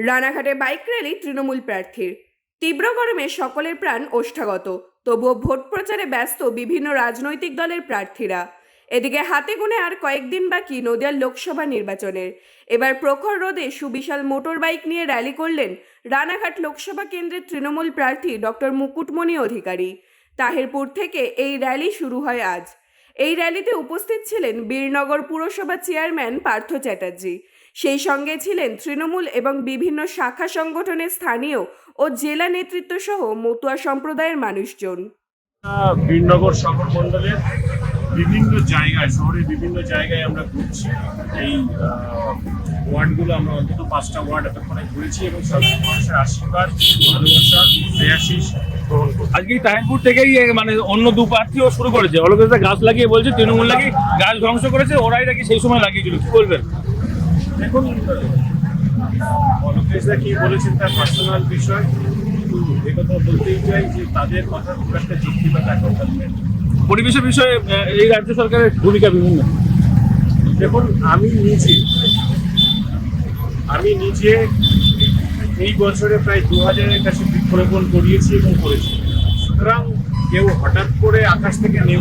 রানাঘাটে bike rally Trinamool প্রার্থীর। তীব্র গরমে সকলের প্রাণ ওষ্ঠাগত, তবুও ভোট প্রচারে ব্যস্ত বিভিন্ন রাজনৈতিক দলের প্রার্থীরা। এদিকে হাতে গোনে আর কয়েকদিন বাকি নদিয়ার লোকসভা নির্বাচনের। এবার প্রখর রোদে সুবিশাল মোটর বাইক নিয়ে র্যালি করলেন রানাঘাট লোকসভা কেন্দ্রের তৃণমূল প্রার্থী ডক্টর মুকুটমণি অধিকারী। তাহিরপুর থেকে এই র্যালি শুরু হয় আজ। এই র্যালিতে উপস্থিত ছিলেন বীরনগর পুরসভা চেয়ারম্যান পার্থ চ্যাটার্জি। সেই সঙ্গে ছিলেন তৃণমূল এবং বিভিন্ন শাখা সংগঠনের স্থানীয় ও জেলা নেতৃত্ব সহ মতুয়া সম্প্রদায়ের মানুষজন। বীরনগর শহর মণ্ডলের বিভিন্ন জায়গায়, শহরের বিভিন্ন জায়গায় আমরা ঘুরছি। এই ওয়ার্ডগুলো আমরা অন্তত 5টা ওয়ার্ড এতক্ষণে ঘুরেছি এবং সাধারণ মানুষের আশীর্বাদ, ভালোবাসা, শ্রেয়াশিস গ্রহণ করছি। আজকে তাহিরপুর থেকেই মানে অন্য দু প্রার্থীও শুরু করেছে। অলকেশদা গাছ লাগিয়ে বলছে তৃণমূল নাকি গাছ ধ্বংস করেছে, ওরাই নাকি সেই সময় লাগিয়েছিল। কি বলবেন? দেখুন, অলকেশদা কি বলেছেন তার পার্সোনাল বিষয়, কিন্তু একথা বলতেই চাই যে তাদের কথা খুব একটা যুক্তিবাদ এখন নেই। পরিবেশের বিষয়ে এই রাজ্য সরকারের ভূমিকা বিভিন্ন। দেখুন, আমি নিজে এই বছরে প্রায় 2000-এর কাছে বৃক্ষরোপণ করিয়েছি এবং করেছি। সুতরাং কেউ হঠাৎ করে আকাশ থেকে নেমে